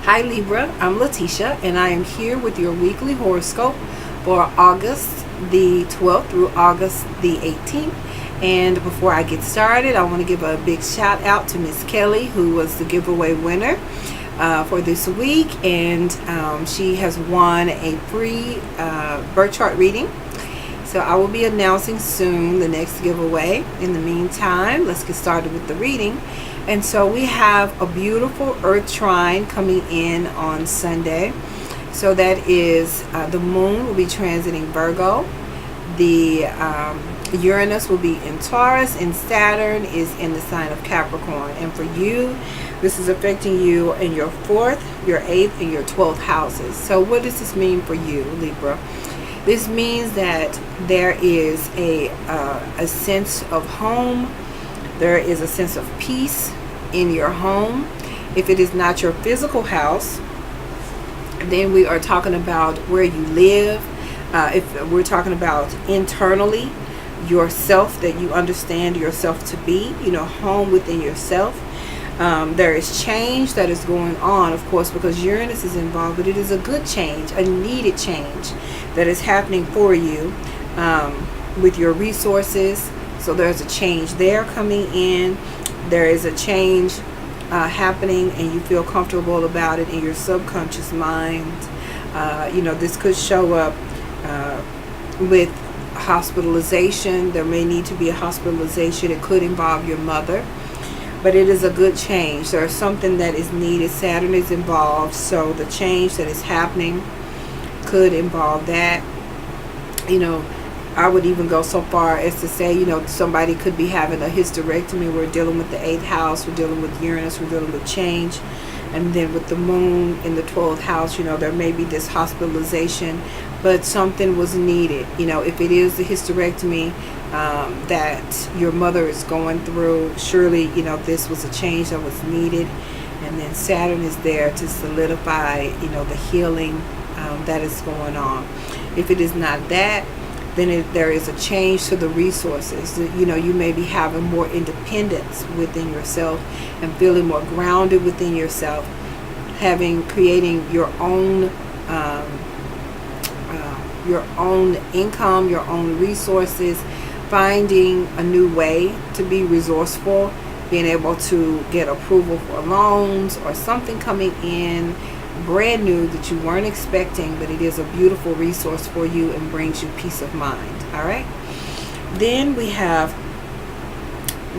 Hi Libra, I'm Lateesha and I am here with your weekly horoscope for August the 12th through August the 18th. And before I get started, I want to give a big shout out to Miss Kelly, who was the giveaway winner for this week, and she has won a free birth chart reading. So I will be announcing soon the next giveaway. In the meantime, let's get started with the reading. And so we have a beautiful Earth trine coming in on Sunday. So that is the moon will be transiting Virgo. The Uranus will be in Taurus, and Saturn is in the sign of Capricorn. And for you, this is affecting you in your 4th, your 8th, and your 12th houses. So what does this mean for you, Libra? This means that there is a sense of home. There is a sense of peace in your home. If it is not your physical house, then we are talking about where you live. If we're talking about internally, yourself, that you understand yourself to be, home within yourself. There is change that is going on, of course, because Uranus is involved, but it is a good change, a needed change that is happening for you with your resources. So there's a change there coming in. There is a change happening, and you feel comfortable about it in your subconscious mind. This could show up with hospitalization. There may need to be a hospitalization. It could involve your mother, but it is a good change. There's something that is needed. Saturn is involved, so the change that is happening could involve that. I would even go so far as to say, somebody could be having a hysterectomy. We're dealing with the 8th house, we're dealing with Uranus, we're dealing with change. And then with the moon in the 12th house, there may be this hospitalization, but something was needed. If it is the hysterectomy that your mother is going through, surely, this was a change that was needed. And then Saturn is there to solidify, the healing that is going on. If it is not that, then there is a change to the resources. You may be having more independence within yourself and feeling more grounded within yourself, creating your own income, your own resources, finding a new way to be resourceful, being able to get approval for loans or something coming in brand new that you weren't expecting, but it is a beautiful resource for you and brings you peace of mind. All right, then we have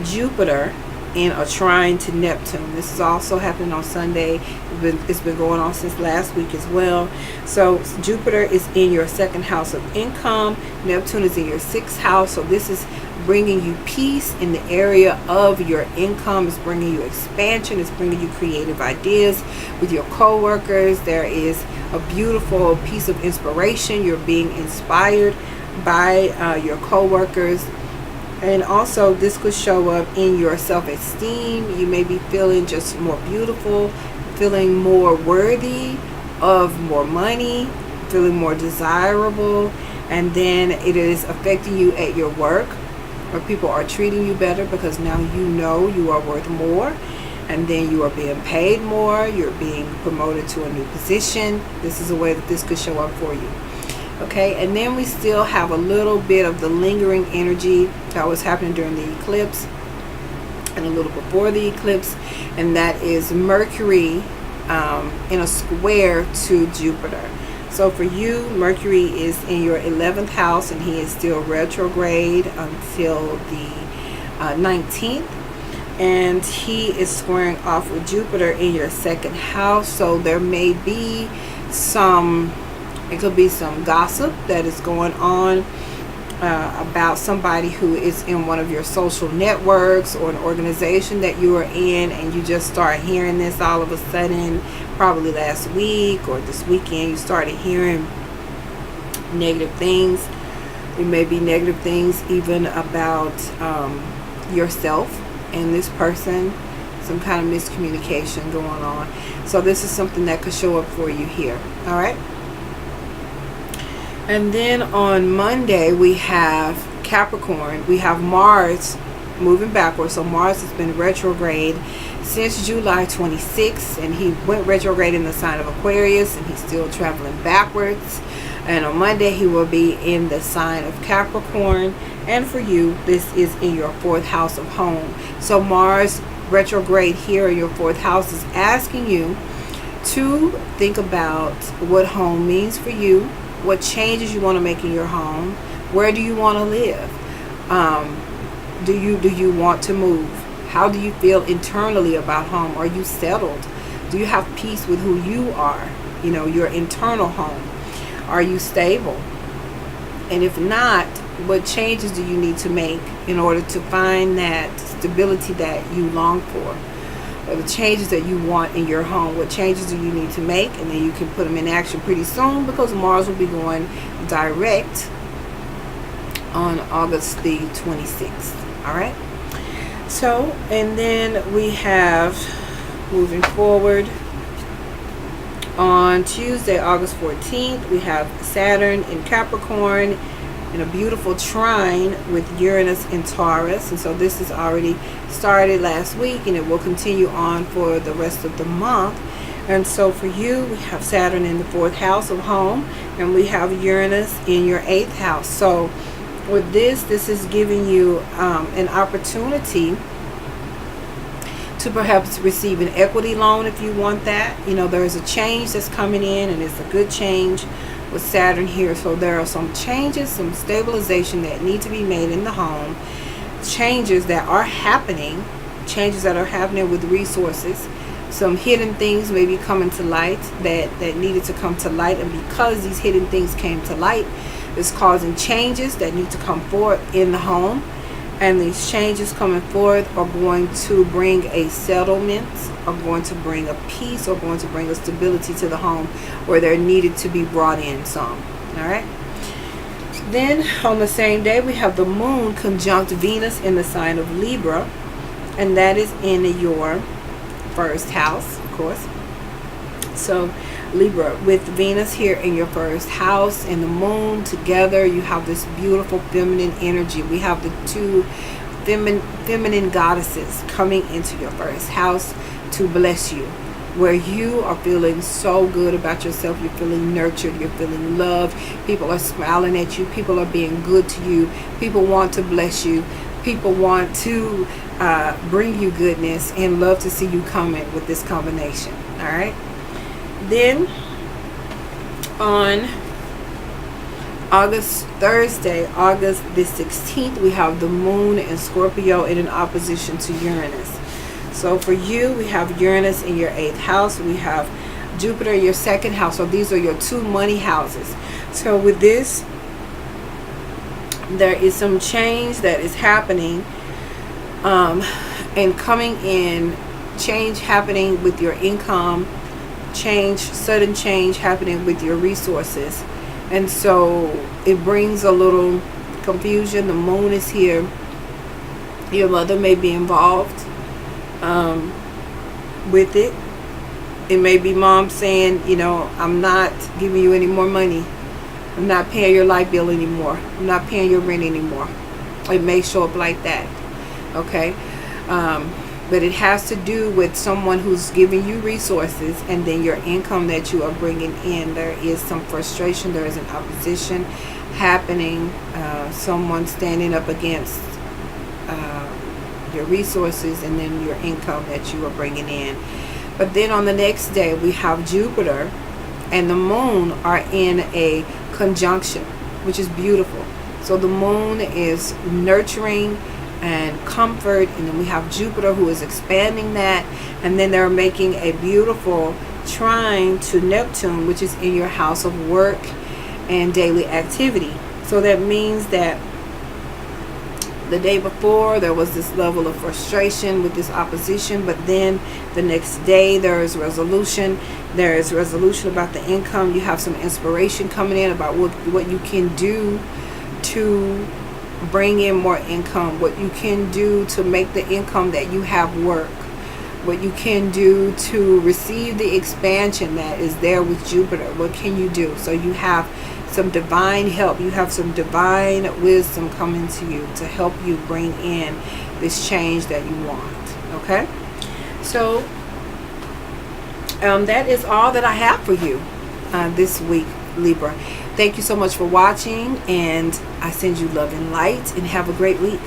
Jupiter in a trine to Neptune. This is also happening on Sunday. It's been going on since last week as well. So Jupiter is in your 2nd house of income. Neptune is in your 6th house. So this is bringing you peace in the area of your income. It's bringing you expansion. It's bringing you creative ideas with your co-workers. There is a beautiful piece of inspiration. You're being inspired by your co-workers. And also this could show up in your self-esteem. You may be feeling just more beautiful, feeling more worthy of more money, feeling more desirable. And then it is affecting you at your work, where people are treating you better because now you are worth more, and then you are being paid more, you're being promoted to a new position. This is a way that this could show up for you. Okay, and then we still have a little bit of the lingering energy that was happening during the eclipse and a little before the eclipse, and that is Mercury in a square to Jupiter. So for you, Mercury is in your 11th house, and he is still retrograde until the 19th. And he is squaring off with Jupiter in your 2nd house. So there may be it could be some gossip that is going on about somebody who is in one of your social networks or an organization that you are in, and you just start hearing this all of a sudden, probably last week or this weekend. You started hearing negative things. It may be negative things even about yourself and this person, some kind of miscommunication going on. So this is something that could show up for you here. All right. And then on Monday we have Capricorn. We have Mars moving backwards. So Mars has been retrograde since July 26th, and he went retrograde in the sign of Aquarius, and he's still traveling backwards. And on Monday he will be in the sign of Capricorn, and for you this is in your 4th house of home. So Mars retrograde here in your 4th house is asking you to think about what home means for you, what changes you want to make in your home, where do you want to live, do you want to move, how do you feel internally about home, are you settled, do you have peace with who you are, your internal home, are you stable, and if not, what changes do you need to make in order to find that stability that you long for, or the changes that you want in your home, what changes do you need to make, and then you can put them in action pretty soon, because Mars will be going direct on August the 26th. All right, so, and then we have, moving forward, on Tuesday, August 14th, we have Saturn in Capricorn in a beautiful trine with Uranus in Taurus. And so this has already started last week, and it will continue on for the rest of the month. And so for you, we have Saturn in the 4th house of home, and we have Uranus in your 8th house. So with this is giving you an opportunity to perhaps receive an equity loan if you want that. There is a change that's coming in, and it's a good change with Saturn here. So there are some changes, some stabilization that need to be made in the home, changes that are happening with resources, some hidden things maybe coming to light that needed to come to light, and because these hidden things came to light, it's causing changes that need to come forward in the home. And these changes coming forth are going to bring a settlement, are going to bring a peace, or going to bring a stability to the home where there needed to be brought in some. All right. Then on the same day, we have the moon conjunct Venus in the sign of Libra, and that is in your 1st house, of course. So Libra with Venus here in your 1st house and the moon together, you have this beautiful feminine energy. We have the two feminine goddesses coming into your 1st house to bless you, where you are feeling so good about yourself, you're feeling nurtured, you're feeling loved, people are smiling at you, people are being good to you, people want to bless you, people want to bring you goodness and love to see you coming with this combination. All right. Then on Thursday, August the 16th, we have the moon in Scorpio in an opposition to Uranus. So for you, we have Uranus in your 8th house. We have Jupiter in your 2nd house. So these are your 2 money houses. So with this, there is some change that is happening and coming in, change happening with your income, sudden change happening with your resources. And so it brings a little confusion. The moon is here. Your mother may be involved with it. It may be mom saying, I'm not giving you any more money. I'm not paying your light bill anymore. I'm not paying your rent anymore. It may show up like that. Okay. But it has to do with someone who's giving you resources, and then your income that you are bringing in. There is some frustration. There is an opposition happening. Someone standing up against your resources and then your income that you are bringing in. But then on the next day, we have Jupiter and the moon are in a conjunction, which is beautiful. So the moon is nurturing and comfort, and then we have Jupiter who is expanding that, and then they're making a beautiful trine to Neptune, which is in your house of work and daily activity. So that means that the day before there was this level of frustration with this opposition, but then the next day there is resolution. There is resolution about the income. You have some inspiration coming in about what you can do to bring in more income, what you can do to make the income that you have work. what you can do to receive the expansion that is there with Jupiter. What can you do? So you have some divine help. You have some divine wisdom coming to you to help you bring in this change that you want. Okay? So that is all that I have for you this week, Libra. Thank you so much for watching, and I send you love and light, and have a great week.